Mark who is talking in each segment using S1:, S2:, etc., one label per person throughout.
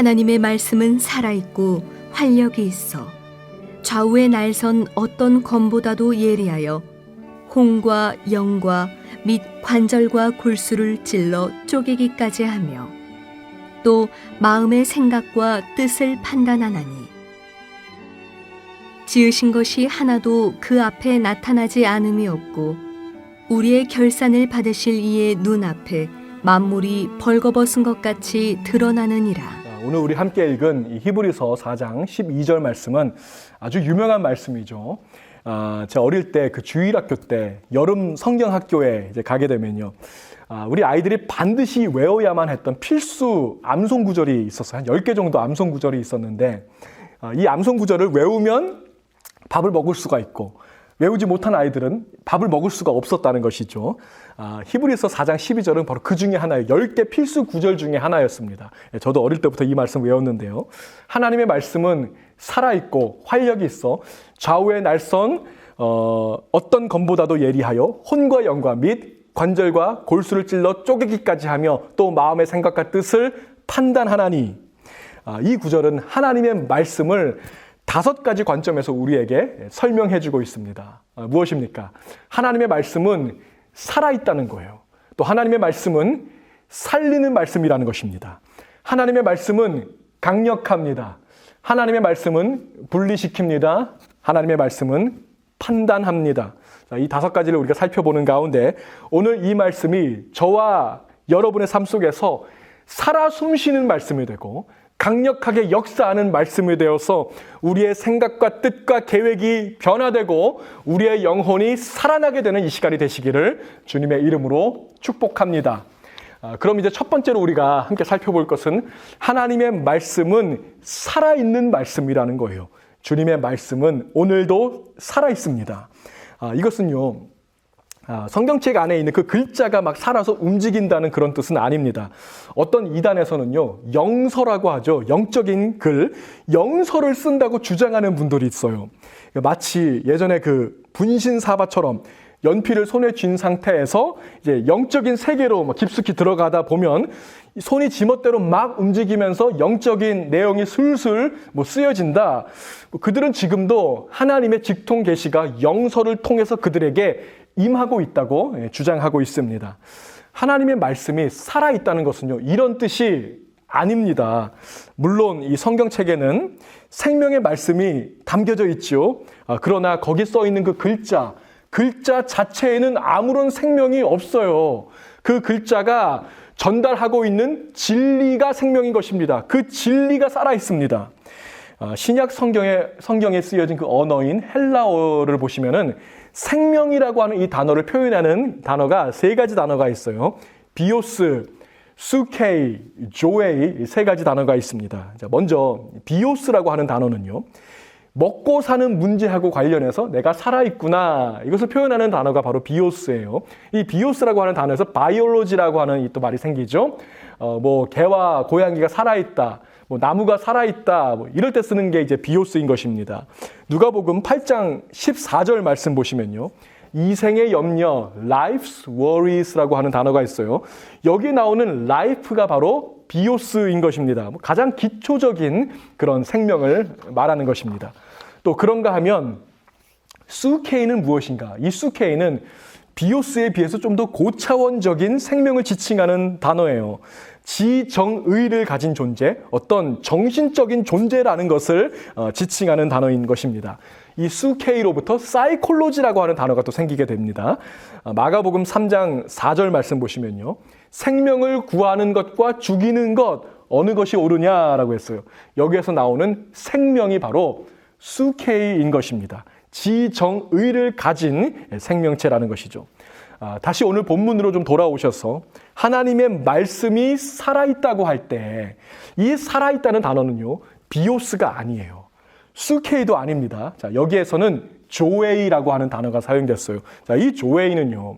S1: 하나님의 말씀은 살아있고 활력이 있어 좌우에 날선 어떤 검보다도 예리하여 혼과 영과 및 관절과 골수를 찔러 쪼개기까지 하며 또 마음의 생각과 뜻을 판단하나니 지으신 것이 하나도 그 앞에 나타나지 않음이 없고 우리의 결산을 받으실 이의 눈앞에 만물이 벌거벗은 것 같이 드러나느니라.
S2: 오늘 우리 함께 읽은 이 히브리서 4장 12절 말씀은 아주 유명한 말씀이죠. 제가 어릴 때 그 주일학교 때 여름 성경학교에 이제 가게 되면요. 우리 아이들이 반드시 외워야만 했던 필수 암송 구절이 있었어요. 한 10개 정도 암송 구절이 있었는데 이 암송 구절을 외우면 밥을 먹을 수가 있고 외우지 못한 아이들은 밥을 먹을 수가 없었다는 것이죠. 히브리서 4장 12절은 바로 그 중에 하나예요. 10개 필수 구절 중에 하나였습니다. 저도 어릴 때부터 이 말씀 외웠는데요. 하나님의 말씀은 살아있고 활력이 있어 좌우에 날선 어떤 검보다도 예리하여 혼과 영과 및 관절과 골수를 찔러 쪼개기까지 하며 또 마음의 생각과 뜻을 판단하나니. 이 구절은 하나님의 말씀을 5가지 관점에서 우리에게 설명해 주고 있습니다. 무엇입니까? 하나님의 말씀은 살아있다는 거예요. 또 하나님의 말씀은 살리는 말씀이라는 것입니다. 하나님의 말씀은 강력합니다. 하나님의 말씀은 분리시킵니다. 하나님의 말씀은 판단합니다. 이 5가지를 우리가 살펴보는 가운데 오늘 이 말씀이 저와 여러분의 삶 속에서 살아 숨쉬는 말씀이 되고 강력하게 역사하는 말씀이 되어서 우리의 생각과 뜻과 계획이 변화되고 우리의 영혼이 살아나게 되는 이 시간이 되시기를 주님의 이름으로 축복합니다. 그럼 이제 첫 번째로 우리가 함께 살펴볼 것은 하나님의 말씀은 살아있는 말씀이라는 거예요. 주님의 말씀은 오늘도 살아있습니다. 이것은요. 성경책 안에 있는 그 글자가 막 살아서 움직인다는 그런 뜻은 아닙니다. 어떤 이단에서는요, 영서라고 하죠. 영적인 글, 영서를 쓴다고 주장하는 분들이 있어요. 마치 예전에 그 분신사바처럼 연필을 손에 쥔 상태에서 이제 영적인 세계로 깊숙이 들어가다 보면 손이 지멋대로 막 움직이면서 영적인 내용이 술술 쓰여진다. 그들은 지금도 하나님의 직통 계시가 영서를 통해서 그들에게 임하고 있다고 주장하고 있습니다. 하나님의 말씀이 살아있다는 것은요, 이런 뜻이 아닙니다. 물론 이 성경책에는 생명의 말씀이 담겨져 있죠. 그러나 거기 써 있는 그 글자 자체에는 아무런 생명이 없어요. 그 글자가 전달하고 있는 진리가 생명인 것입니다. 그 진리가 살아있습니다. 신약 성경에 쓰여진 그 언어인 헬라어를 보시면은 생명이라고 하는 이 단어를 표현하는 단어가 3가지 단어가 있어요. 비오스, 수케이, 조에이 3가지 단어가 있습니다. 자, 먼저 비오스라고 하는 단어는요. 먹고 사는 문제하고 관련해서 내가 살아있구나 이것을 표현하는 단어가 바로 비오스예요. 이 비오스라고 하는 단어에서 바이올로지라고 하는 또 말이 생기죠. 개와 고양이가 살아있다. 나무가 살아있다. 이럴 때 쓰는 게 이제 비오스인 것입니다. 누가복음 8장 14절 말씀 보시면요. 이생의 염려, life's worries라고 하는 단어가 있어요. 여기 나오는 life가 바로 비오스인 것입니다. 가장 기초적인 그런 생명을 말하는 것입니다. 또 그런가 하면 수케이는 무엇인가? 이 수케이는 비오스에 비해서 좀 더 고차원적인 생명을 지칭하는 단어예요. 지정의를 가진 존재, 어떤 정신적인 존재라는 것을 지칭하는 단어인 것입니다. 이 수케이로부터 사이콜로지라고 하는 단어가 또 생기게 됩니다. 마가복음 3장 4절 말씀 보시면요. 생명을 구하는 것과 죽이는 것 어느 것이 옳으냐라고 했어요. 여기에서 나오는 생명이 바로 수케이인 것입니다. 지정의를 가진 생명체라는 것이죠. 다시 오늘 본문으로 좀 돌아오셔서 하나님의 말씀이 살아있다고 할 때 이 살아있다는 단어는요. 비오스가 아니에요. 수케이도 아닙니다. 자, 여기에서는 조에이라고 하는 단어가 사용됐어요. 자, 이 조에이는요.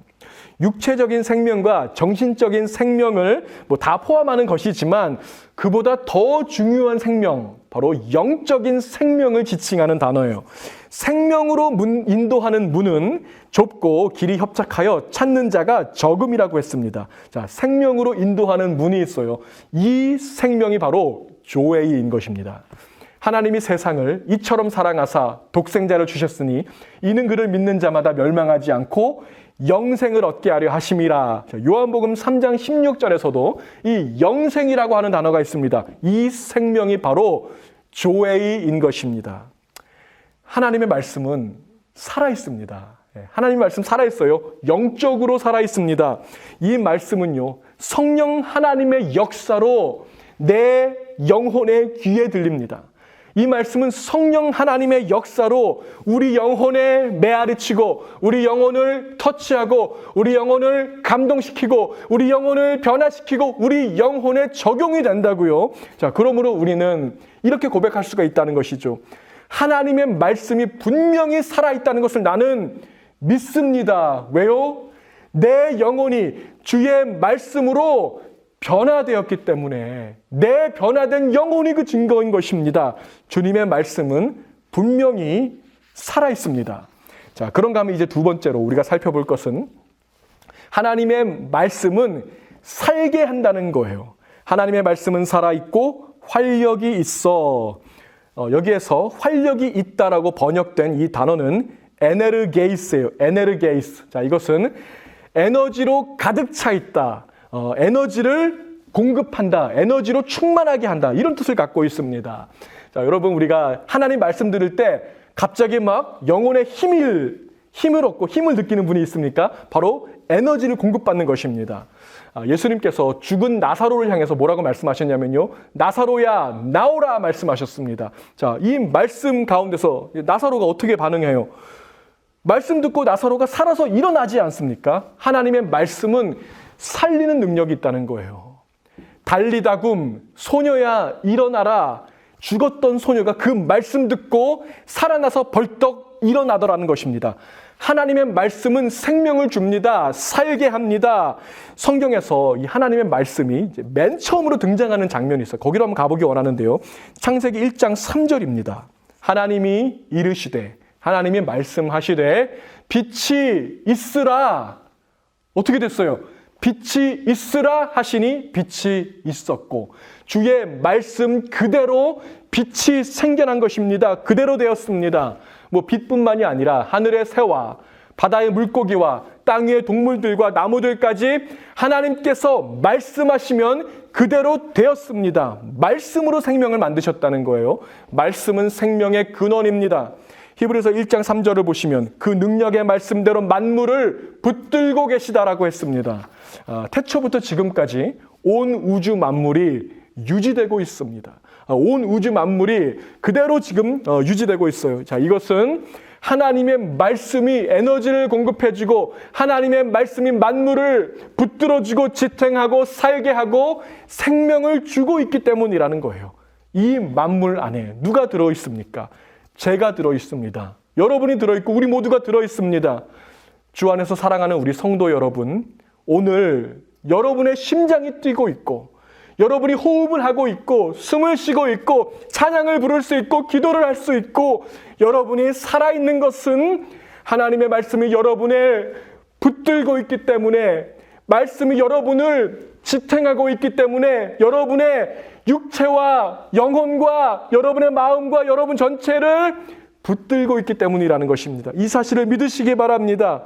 S2: 육체적인 생명과 정신적인 생명을 다 포함하는 것이지만 그보다 더 중요한 생명, 바로 영적인 생명을 지칭하는 단어예요. 생명으로 인도하는 문은 좁고 길이 협착하여 찾는 자가 적음이라고 했습니다. 자, 생명으로 인도하는 문이 있어요. 이 생명이 바로 조에이인 것입니다. 하나님이 세상을 이처럼 사랑하사 독생자를 주셨으니 이는 그를 믿는 자마다 멸망하지 않고 영생을 얻게 하려 하심이라. 요한복음 3장 16절에서도 이 영생이라고 하는 단어가 있습니다. 이 생명이 바로 조에이인 것입니다. 하나님의 말씀은 살아있습니다. 하나님의 말씀 살아있어요. 영적으로 살아있습니다. 이 말씀은요, 성령 하나님의 역사로 내 영혼의 귀에 들립니다. 이 말씀은 성령 하나님의 역사로 우리 영혼에 메아리치고 우리 영혼을 터치하고 우리 영혼을 감동시키고 우리 영혼을 변화시키고 우리 영혼에 적용이 된다고요. 자, 그러므로 우리는 이렇게 고백할 수가 있다는 것이죠. 하나님의 말씀이 분명히 살아있다는 것을 나는 믿습니다. 왜요? 내 영혼이 주의 말씀으로 변화되었기 때문에 내 변화된 영혼이 그 증거인 것입니다. 주님의 말씀은 분명히 살아있습니다. 자, 그런가 하면 이제 두 번째로 우리가 살펴볼 것은 하나님의 말씀은 살게 한다는 거예요. 하나님의 말씀은 살아있고 활력이 있어. 여기에서 활력이 있다라고 번역된 이 단어는 에네르게이스예요. 에네르게이스. 자, 이것은 에너지로 가득 차 있다. 에너지를 공급한다. 에너지로 충만하게 한다. 이런 뜻을 갖고 있습니다. 자, 여러분, 우리가 하나님 말씀 들을 때 갑자기 막 영혼의 힘을 얻고 힘을 느끼는 분이 있습니까? 바로 에너지를 공급받는 것입니다. 예수님께서 죽은 나사로를 향해서 뭐라고 말씀하셨냐면요. 나사로야, 나오라 말씀하셨습니다. 자, 이 말씀 가운데서 나사로가 어떻게 반응해요? 말씀 듣고 나사로가 살아서 일어나지 않습니까? 하나님의 말씀은 살리는 능력이 있다는 거예요. 달리다굼, 소녀야 일어나라. 죽었던 소녀가 그 말씀 듣고 살아나서 벌떡 일어나더라는 것입니다. 하나님의 말씀은 생명을 줍니다. 살게 합니다. 성경에서 이 하나님의 말씀이 이제 맨 처음으로 등장하는 장면이 있어요. 거기로 한번 가보기 원하는데요. 창세기 1장 3절입니다. 하나님이 이르시되, 하나님이 말씀하시되 빛이 있으라. 어떻게 됐어요? 빛이 있으라 하시니 빛이 있었고, 주의 말씀 그대로 빛이 생겨난 것입니다. 그대로 되었습니다. 뭐 빛뿐만이 아니라 하늘의 새와 바다의 물고기와 땅 위의 동물들과 나무들까지 하나님께서 말씀하시면 그대로 되었습니다. 말씀으로 생명을 만드셨다는 거예요. 말씀은 생명의 근원입니다. 히브리서 1장 3절을 보시면 그 능력의 말씀대로 만물을 붙들고 계시다라고 했습니다. 태초부터 지금까지 온 우주 만물이 유지되고 있습니다. 온 우주 만물이 그대로 지금 유지되고 있어요. 자, 이것은 하나님의 말씀이 에너지를 공급해주고 하나님의 말씀이 만물을 붙들어주고 지탱하고 살게 하고 생명을 주고 있기 때문이라는 거예요. 이 만물 안에 누가 들어있습니까? 제가 들어있습니다. 여러분이 들어있고 우리 모두가 들어있습니다. 주 안에서 사랑하는 우리 성도 여러분, 오늘 여러분의 심장이 뛰고 있고 여러분이 호흡을 하고 있고 숨을 쉬고 있고 찬양을 부를 수 있고 기도를 할 수 있고 여러분이 살아있는 것은 하나님의 말씀이 여러분을 붙들고 있기 때문에, 말씀이 여러분을 지탱하고 있기 때문에 여러분의 육체와 영혼과 여러분의 마음과 여러분 전체를 붙들고 있기 때문이라는 것입니다. 이 사실을 믿으시기 바랍니다.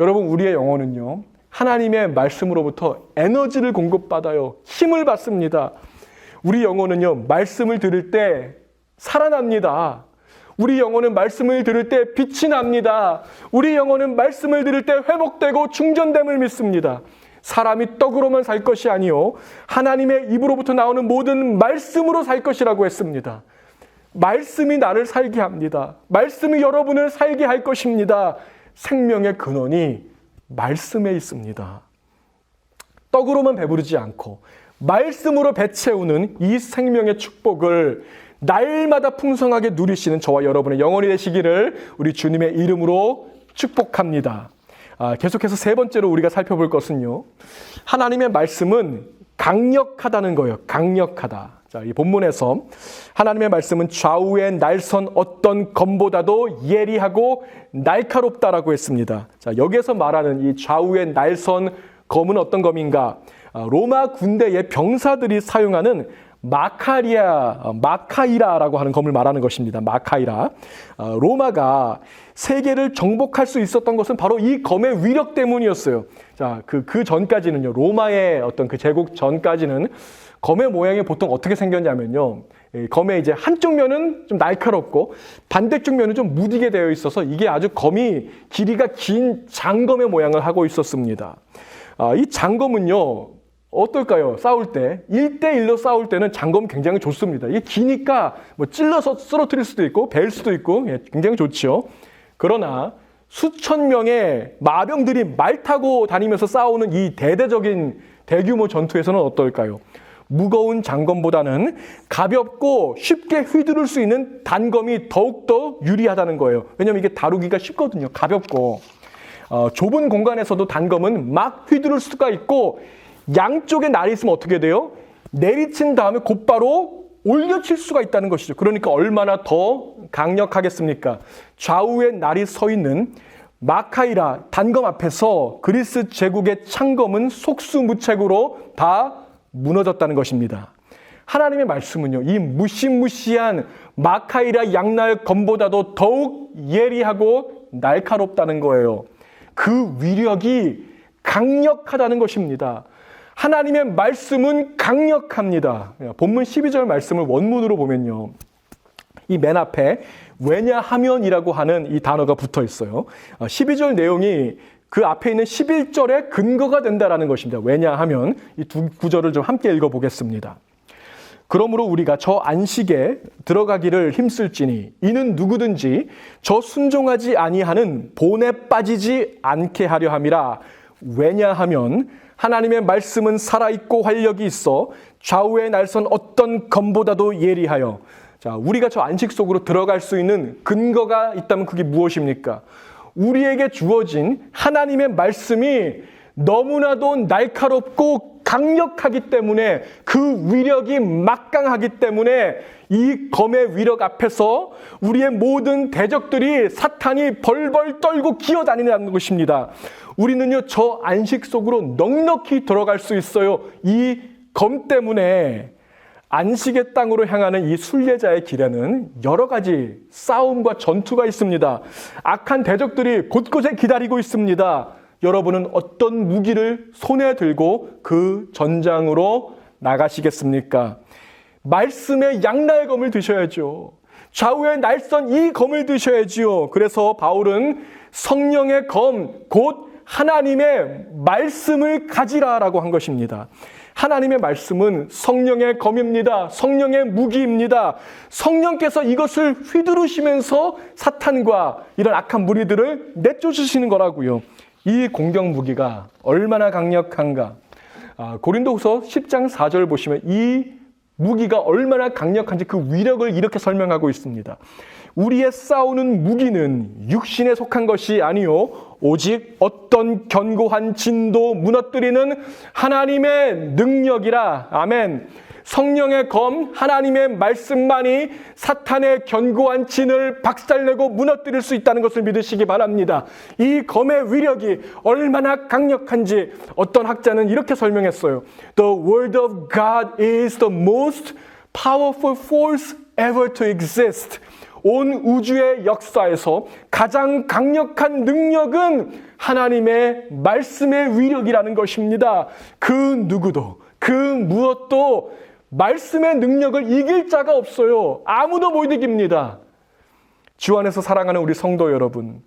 S2: 여러분, 우리의 영혼은요, 하나님의 말씀으로부터 에너지를 공급받아요. 힘을 받습니다. 우리 영혼은요, 말씀을 들을 때 살아납니다. 우리 영혼은 말씀을 들을 때 빛이 납니다. 우리 영혼은 말씀을 들을 때 회복되고 충전됨을 믿습니다. 사람이 떡으로만 살 것이 아니요 하나님의 입으로부터 나오는 모든 말씀으로 살 것이라고 했습니다. 말씀이 나를 살게 합니다. 말씀이 여러분을 살게 할 것입니다. 생명의 근원이 말씀에 있습니다. 떡으로만 배부르지 않고 말씀으로 배채우는 이 생명의 축복을 날마다 풍성하게 누리시는 저와 여러분의 영혼이 되시기를 우리 주님의 이름으로 축복합니다. 계속해서 세 번째로 우리가 살펴볼 것은요, 하나님의 말씀은 강력하다는 거예요. 강력하다. 자, 이 본문에서 하나님의 말씀은 좌우의 날선 어떤 검보다도 예리하고 날카롭다라고 했습니다. 자, 여기에서 말하는 이 좌우의 날선 검은 어떤 검인가? 로마 군대의 병사들이 사용하는 마카이라라고 하는 검을 말하는 것입니다. 마카이라. 로마가 세계를 정복할 수 있었던 것은 바로 이 검의 위력 때문이었어요. 자, 그 전까지는요, 로마의 어떤 그 제국 전까지는 검의 모양이 보통 어떻게 생겼냐면요, 검의 이제 한쪽 면은 좀 날카롭고 반대쪽 면은 좀 무디게 되어 있어서 이게 아주 검이 길이가 긴 장검의 모양을 하고 있었습니다. 이 장검은요, 어떨까요? 싸울 때 1대1로 싸울 때는 장검 굉장히 좋습니다. 이게 기니까 뭐 찔러서 쓰러뜨릴 수도 있고 벨 수도 있고 굉장히 좋죠. 그러나 수천 명의 마병들이 말 타고 다니면서 싸우는 이 대대적인 대규모 전투에서는 어떨까요? 무거운 장검보다는 가볍고 쉽게 휘두를 수 있는 단검이 더욱더 유리하다는 거예요. 왜냐하면 이게 다루기가 쉽거든요. 가볍고. 좁은 공간에서도 단검은 막 휘두를 수가 있고 양쪽에 날이 있으면 어떻게 돼요? 내리친 다음에 곧바로 올려칠 수가 있다는 것이죠. 그러니까 얼마나 더 강력하겠습니까? 좌우에 날이 서 있는 마카이라 단검 앞에서 그리스 제국의 창검은 속수무책으로 다 무너졌다는 것입니다. 하나님의 말씀은요, 이 무시무시한 마카이라 양날 검보다도 더욱 예리하고 날카롭다는 거예요. 그 위력이 강력하다는 것입니다. 하나님의 말씀은 강력합니다. 본문 12절 말씀을 원문으로 보면요, 이 맨 앞에 왜냐하면이라고 하는 이 단어가 붙어 있어요. 12절 내용이 그 앞에 있는 11절의 근거가 된다라는 것입니다. 왜냐하면 이 두 구절을 좀 함께 읽어보겠습니다. 그러므로 우리가 저 안식에 들어가기를 힘쓸지니 이는 누구든지 저 순종하지 아니하는 본에 빠지지 않게 하려 함이라. 왜냐하면 하나님의 말씀은 살아있고 활력이 있어 좌우에 날선 어떤 검보다도 예리하여. 자, 우리가 저 안식 속으로 들어갈 수 있는 근거가 있다면 그게 무엇입니까? 우리에게 주어진 하나님의 말씀이 너무나도 날카롭고 강력하기 때문에, 그 위력이 막강하기 때문에 이 검의 위력 앞에서 우리의 모든 대적들이 사탄이 벌벌 떨고 기어다니는 것입니다. 우리는요, 저 안식 속으로 넉넉히 들어갈 수 있어요. 이 검 때문에. 안식의 땅으로 향하는 이 순례자의 길에는 여러 가지 싸움과 전투가 있습니다. 악한 대적들이 곳곳에 기다리고 있습니다. 여러분은 어떤 무기를 손에 들고 그 전장으로 나가시겠습니까? 말씀의 양날검을 드셔야죠. 좌우에 날선 이 검을 드셔야지요. 그래서 바울은 성령의 검, 곧 하나님의 말씀을 가지라라고 한 것입니다. 하나님의 말씀은 성령의 검입니다. 성령의 무기입니다. 성령께서 이것을 휘두르시면서 사탄과 이런 악한 무리들을 내쫓으시는 거라고요. 이 공격 무기가 얼마나 강력한가. 고린도후서 10장 4절 보시면 이 무기가 얼마나 강력한지 그 위력을 이렇게 설명하고 있습니다. 우리의 싸우는 무기는 육신에 속한 것이 아니요 오직 어떤 견고한 진도 무너뜨리는 하나님의 능력이라. 아멘. 성령의 검, 하나님의 말씀만이 사탄의 견고한 진을 박살내고 무너뜨릴 수 있다는 것을 믿으시기 바랍니다. 이 검의 위력이 얼마나 강력한지 어떤 학자는 이렇게 설명했어요. The word of God is the most powerful force ever to exist. 온 우주의 역사에서 가장 강력한 능력은 하나님의 말씀의 위력이라는 것입니다. 그 누구도, 그 무엇도 말씀의 능력을 이길 자가 없어요. 아무도 못 이깁니다. 주 안에서 사랑하는 우리 성도 여러분,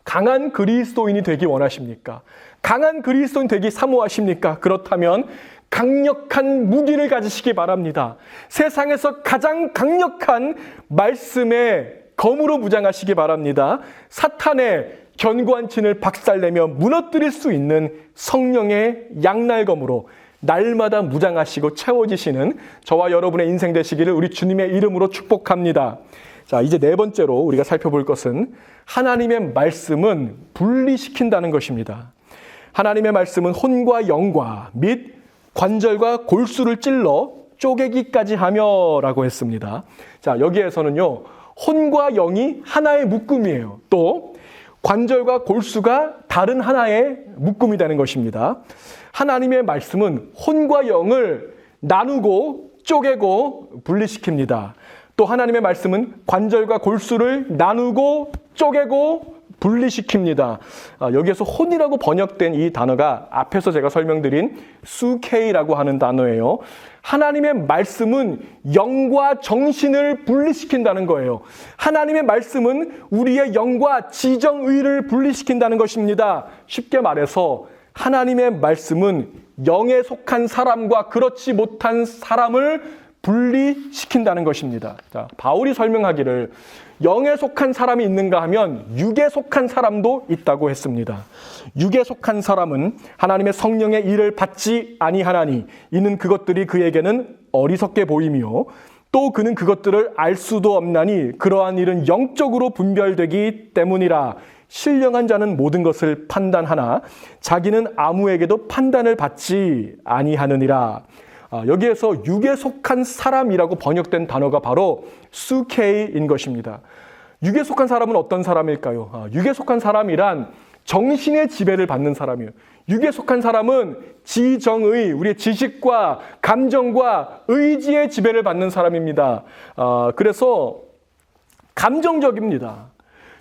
S2: 강한 그리스도인이 되기 원하십니까? 강한 그리스도인 되기 사모하십니까? 그렇다면 강력한 무기를 가지시기 바랍니다. 세상에서 가장 강력한 말씀의 검으로 무장하시기 바랍니다. 사탄의 견고한 진을 박살내며 무너뜨릴 수 있는 성령의 양날검으로 날마다 무장하시고 채워지시는 저와 여러분의 인생 되시기를 우리 주님의 이름으로 축복합니다. 자, 이제 네 번째로 우리가 살펴볼 것은 하나님의 말씀은 분리시킨다는 것입니다. 하나님의 말씀은 혼과 영과 및 관절과 골수를 찔러 쪼개기까지 하며라고 했습니다. 자, 여기에서는요, 혼과 영이 하나의 묶음이에요. 또 관절과 골수가 다른 하나의 묶음이 되는 것입니다. 하나님의 말씀은 혼과 영을 나누고 쪼개고 분리시킵니다. 또 하나님의 말씀은 관절과 골수를 나누고 쪼개고 분리시킵니다. 여기에서 혼이라고 번역된 이 단어가 앞에서 제가 설명드린 수케이라고 하는 단어예요. 하나님의 말씀은 영과 정신을 분리시킨다는 거예요. 하나님의 말씀은 우리의 영과 지정의를 분리시킨다는 것입니다. 쉽게 말해서 하나님의 말씀은 영에 속한 사람과 그렇지 못한 사람을 분리시킨다는 것입니다. 자, 바울이 설명하기를 영에 속한 사람이 있는가 하면 육에 속한 사람도 있다고 했습니다. 육에 속한 사람은 하나님의 성령의 일을 받지 아니하나니 이는 그것들이 그에게는 어리석게 보이며 또 그는 그것들을 알 수도 없나니 그러한 일은 영적으로 분별되기 때문이라. 신령한 자는 모든 것을 판단하나 자기는 아무에게도 판단을 받지 아니하느니라. 여기에서 육에 속한 사람이라고 번역된 단어가 바로 수케이인 것입니다. 육에 속한 사람은 어떤 사람일까요? 육에 속한 사람이란 정신의 지배를 받는 사람이에요. 육에 속한 사람은 지정의, 우리의 지식과 감정과 의지의 지배를 받는 사람입니다. 그래서 감정적입니다.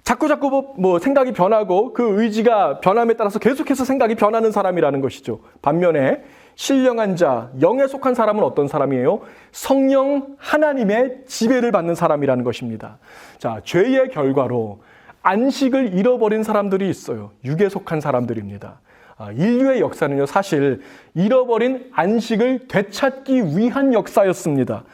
S2: 자꾸 뭐 생각이 변하고 그 의지가 변함에 따라서 계속해서 생각이 변하는 사람이라는 것이죠. 반면에 신령한 자, 영에 속한 사람은 어떤 사람이에요? 성령 하나님의 지배를 받는 사람이라는 것입니다. 자, 죄의 결과로 안식을 잃어버린 사람들이 있어요. 육에 속한 사람들입니다. 인류의 역사는요, 사실 잃어버린 안식을 되찾기 위한 역사였습니다.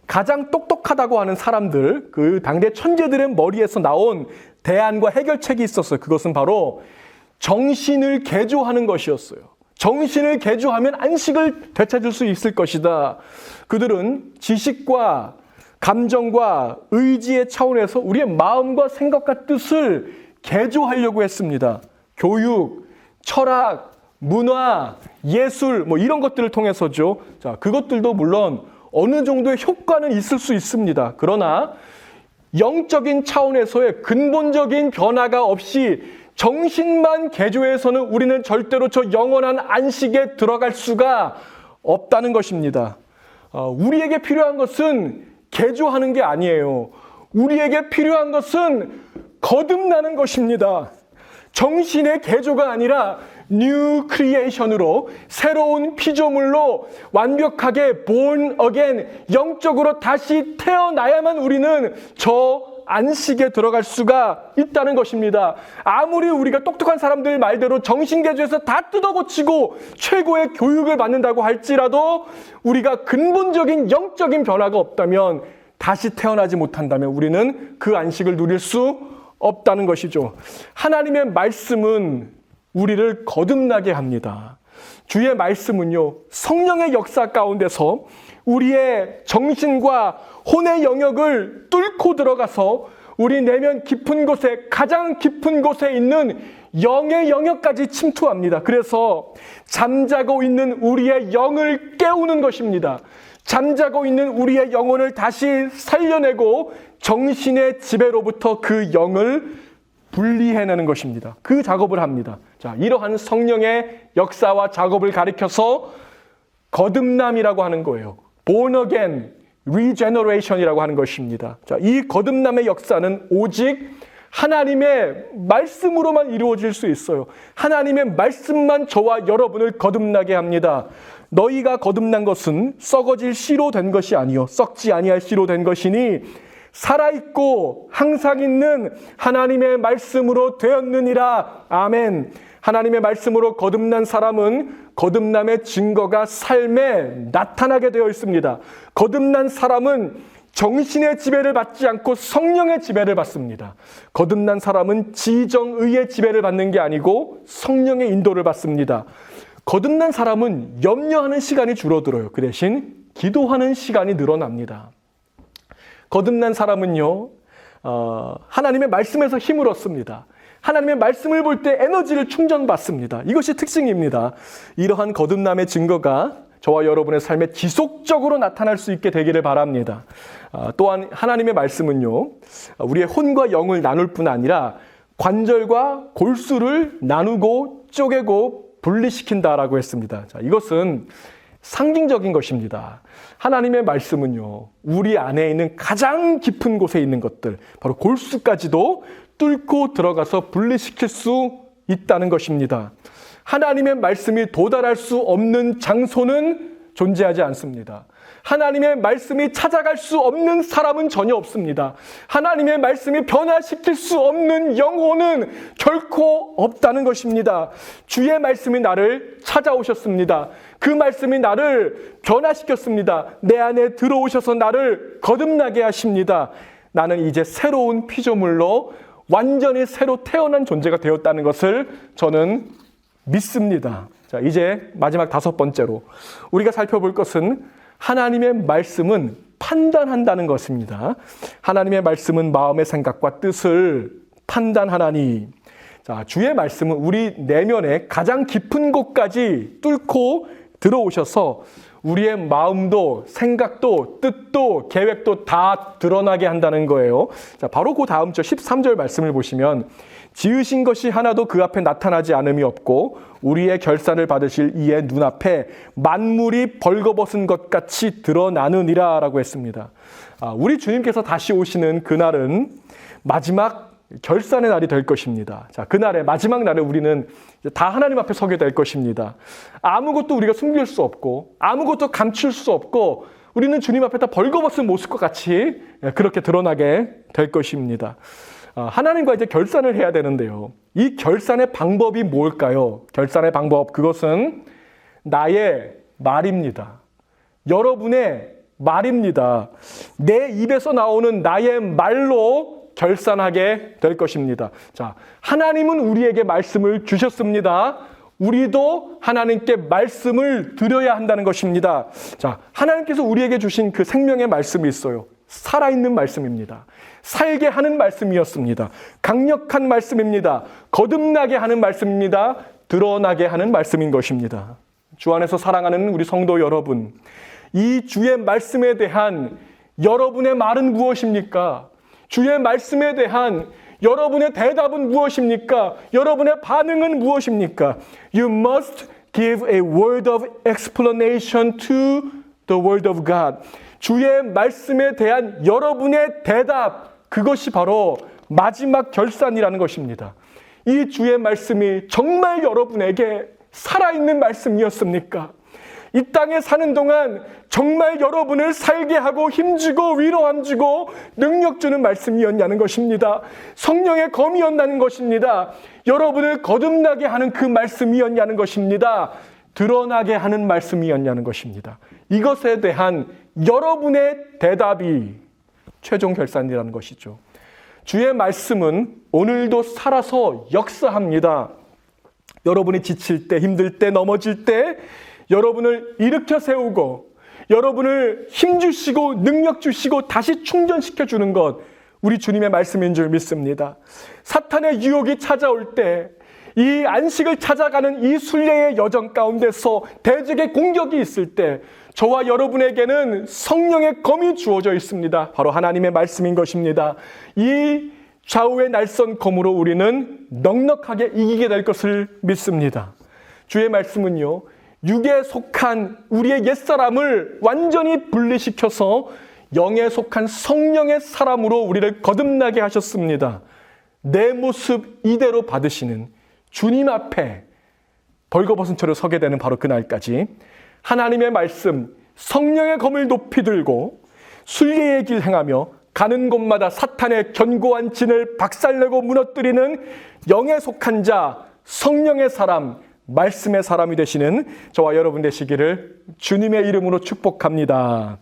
S2: 가장 똑똑하다고 하는 사람들, 그 당대 천재들의 머리에서 나온 대안과 해결책이 있었어요. 그것은 바로 정신을 개조하는 것이었어요. 정신을 개조하면 안식을 되찾을 수 있을 것이다. 그들은 지식과 감정과 의지의 차원에서 우리의 마음과 생각과 뜻을 개조하려고 했습니다. 교육, 철학, 문화, 예술 뭐 이런 것들을 통해서죠. 자, 그것들도 물론 어느 정도의 효과는 있을 수 있습니다. 그러나 영적인 차원에서의 근본적인 변화가 없이 정신만 개조해서는 우리는 절대로 저 영원한 안식에 들어갈 수가 없다는 것입니다. 우리에게 필요한 것은 개조하는 게 아니에요. 우리에게 필요한 것은 거듭나는 것입니다. 정신의 개조가 아니라 뉴 크리에이션으로 새로운 피조물로 완벽하게 born again 영적으로 다시 태어나야만 우리는 저 안식에 들어갈 수가 있다는 것입니다. 아무리 우리가 똑똑한 사람들 말대로 정신 개조해서 다 뜯어고치고 최고의 교육을 받는다고 할지라도 우리가 근본적인 영적인 변화가 없다면 다시 태어나지 못한다면 우리는 그 안식을 누릴 수 없다는 것이죠. 하나님의 말씀은 우리를 거듭나게 합니다. 주의 말씀은요, 성령의 역사 가운데서 우리의 정신과 혼의 영역을 뚫고 들어가서 우리 내면 깊은 곳에, 가장 깊은 곳에 있는 영의 영역까지 침투합니다. 그래서 잠자고 있는 우리의 영을 깨우는 것입니다. 잠자고 있는 우리의 영혼을 다시 살려내고 정신의 지배로부터 그 영을 분리해내는 것입니다. 그 작업을 합니다. 자, 이러한 성령의 역사와 작업을 가리켜서 거듭남이라고 하는 거예요. Born again, regeneration이라고 하는 것입니다. 자, 이 거듭남의 역사는 오직 하나님의 말씀으로만 이루어질 수 있어요. 하나님의 말씀만 저와 여러분을 거듭나게 합니다. 너희가 거듭난 것은 썩어질 씨로 된 것이 아니요 썩지 아니할 씨로 된 것이니 살아있고 항상 있는 하나님의 말씀으로 되었느니라. 아멘. 하나님의 말씀으로 거듭난 사람은 거듭남의 증거가 삶에 나타나게 되어 있습니다. 거듭난 사람은 정신의 지배를 받지 않고 성령의 지배를 받습니다. 거듭난 사람은 지정의의 지배를 받는 게 아니고 성령의 인도를 받습니다. 거듭난 사람은 염려하는 시간이 줄어들어요. 그 대신 기도하는 시간이 늘어납니다. 거듭난 사람은요, 하나님의 말씀에서 힘을 얻습니다. 하나님의 말씀을 볼 때 에너지를 충전받습니다. 이것이 특징입니다. 이러한 거듭남의 증거가 저와 여러분의 삶에 지속적으로 나타날 수 있게 되기를 바랍니다. 또한 하나님의 말씀은요, 우리의 혼과 영을 나눌 뿐 아니라 관절과 골수를 나누고 쪼개고 분리시킨다라고 했습니다. 자, 이것은 상징적인 것입니다. 하나님의 말씀은요, 우리 안에 있는 가장 깊은 곳에 있는 것들, 바로 골수까지도 뚫고 들어가서 분리시킬 수 있다는 것입니다. 하나님의 말씀이 도달할 수 없는 장소는 존재하지 않습니다. 하나님의 말씀이 찾아갈 수 없는 사람은 전혀 없습니다. 하나님의 말씀이 변화시킬 수 없는 영혼은 결코 없다는 것입니다. 주의 말씀이 나를 찾아오셨습니다. 그 말씀이 나를 변화시켰습니다. 내 안에 들어오셔서 나를 거듭나게 하십니다. 나는 이제 새로운 피조물로 완전히 새로 태어난 존재가 되었다는 것을 저는 믿습니다. 자, 이제 마지막 5번째로 우리가 살펴볼 것은 하나님의 말씀은 판단한다는 것입니다. 하나님의 말씀은 마음의 생각과 뜻을 판단하나니. 자, 주의 말씀은 우리 내면의 가장 깊은 곳까지 뚫고 들어오셔서 우리의 마음도 생각도 뜻도 계획도 다 드러나게 한다는 거예요. 자, 바로 그 다음 절 13절 말씀을 보시면 지으신 것이 하나도 그 앞에 나타나지 않음이 없고 우리의 결산을 받으실 이의 눈앞에 만물이 벌거벗은 것 같이 드러나느니라 라고 했습니다. 우리 주님께서 다시 오시는 그날은 마지막 결산의 날이 될 것입니다. 자, 그날의 마지막 날에 우리는 다 하나님 앞에 서게 될 것입니다. 아무것도 우리가 숨길 수 없고 아무것도 감출 수 없고 우리는 주님 앞에 다 벌거벗은 모습과 같이 그렇게 드러나게 될 것입니다. 하나님과 이제 결산을 해야 되는데요. 이 결산의 방법이 뭘까요? 결산의 방법, 그것은 나의 말입니다. 여러분의 말입니다. 내 입에서 나오는 나의 말로 결산하게 될 것입니다. 자, 하나님은 우리에게 말씀을 주셨습니다. 우리도 하나님께 말씀을 드려야 한다는 것입니다. 자, 하나님께서 우리에게 주신 그 생명의 말씀이 있어요. 살아있는 말씀입니다. 살게 하는 말씀이었습니다. 강력한 말씀입니다. 거듭나게 하는 말씀입니다. 드러나게 하는 말씀인 것입니다. 주 안에서 사랑하는 우리 성도 여러분, 이 주의 말씀에 대한 여러분의 말은 무엇입니까? 주의 말씀에 대한 여러분의 대답은 무엇입니까? 여러분의 반응은 무엇입니까? You must give a word of explanation to the word of God. 주의 말씀에 대한 여러분의 대답, 그것이 바로 마지막 결산이라는 것입니다. 이 주의 말씀이 정말 여러분에게 살아있는 말씀이었습니까? 이 땅에 사는 동안 정말 여러분을 살게 하고 힘주고 위로함 주고 능력 주는 말씀이었냐는 것입니다. 성령의 검이었다는 것입니다. 여러분을 거듭나게 하는 그 말씀이었냐는 것입니다. 드러나게 하는 말씀이었냐는 것입니다. 이것에 대한 여러분의 대답이 최종 결산이라는 것이죠. 주의 말씀은 오늘도 살아서 역사합니다. 여러분이 지칠 때, 힘들 때, 넘어질 때 여러분을 일으켜 세우고 여러분을 힘주시고 능력 주시고 다시 충전시켜 주는 것, 우리 주님의 말씀인 줄 믿습니다. 사탄의 유혹이 찾아올 때, 이 안식을 찾아가는 이 순례의 여정 가운데서 대적의 공격이 있을 때 저와 여러분에게는 성령의 검이 주어져 있습니다. 바로 하나님의 말씀인 것입니다. 이 좌우의 날선 검으로 우리는 넉넉하게 이기게 될 것을 믿습니다. 주의 말씀은요, 육에 속한 우리의 옛사람을 완전히 분리시켜서 영에 속한 성령의 사람으로 우리를 거듭나게 하셨습니다. 내 모습 이대로 받으시는 주님 앞에 벌거벗은 채로 서게 되는 바로 그날까지 하나님의 말씀, 성령의 검을 높이 들고 순리의 길 행하며 가는 곳마다 사탄의 견고한 진을 박살내고 무너뜨리는 영에 속한 자, 성령의 사람, 말씀의 사람이 되시는 저와 여러분 되시기를 주님의 이름으로 축복합니다.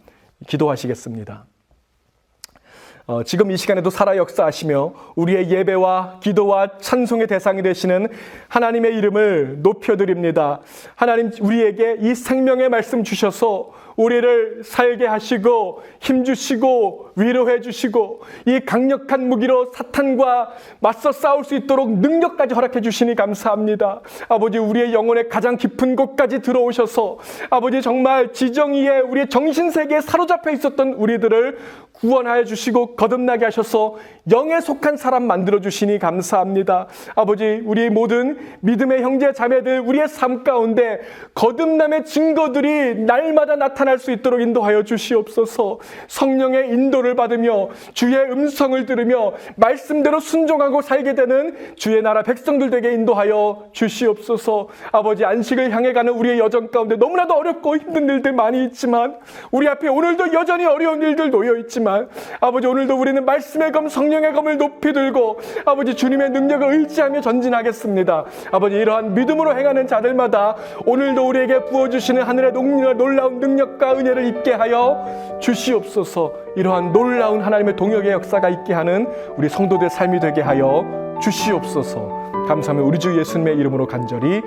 S2: 기도하시겠습니다. 지금 이 시간에도 살아 역사하시며 우리의 예배와 기도와 찬송의 대상이 되시는 하나님의 이름을 높여드립니다. 하나님, 우리에게 이 생명의 말씀 주셔서 우리를 살게 하시고 힘주시고 위로해 주시고 이 강력한 무기로 사탄과 맞서 싸울 수 있도록 능력까지 허락해 주시니 감사합니다. 아버지, 우리의 영혼의 가장 깊은 곳까지 들어오셔서 아버지, 정말 지정의에 우리의 정신세계에 사로잡혀 있었던 우리들을 구원하여 주시고 거듭나게 하셔서 영에 속한 사람 만들어 주시니 감사합니다. 아버지, 우리 모든 믿음의 형제 자매들 우리의 삶 가운데 거듭남의 증거들이 날마다 나타날 수 있도록 인도하여 주시옵소서. 성령의 인도를 받으며 주의 음성을 들으며 말씀대로 순종하고 살게 되는 주의 나라 백성들 되게 인도하여 주시옵소서. 아버지, 안식을 향해 가는 우리의 여정 가운데 너무나도 어렵고 힘든 일들 많이 있지만, 우리 앞에 오늘도 여전히 어려운 일들 놓여 있지만, 아버지, 오늘도 우리는 말씀의 검, 성령의 검을 높이 들고 아버지 주님의 능력을 의지하며 전진하겠습니다. 아버지, 이러한 믿음으로 행하는 자들마다 오늘도 우리에게 부어주시는 하늘의 놀라운 능력과 은혜를 입게 하여 주시옵소서. 이러한 놀라운 하나님의 동역의 역사가 있게 하는 우리 성도들의 삶이 되게 하여 주시옵소서. 감사하며 우리 주 예수님의 이름으로 간절히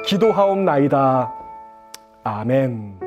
S2: 기도하옵나이다. 아멘.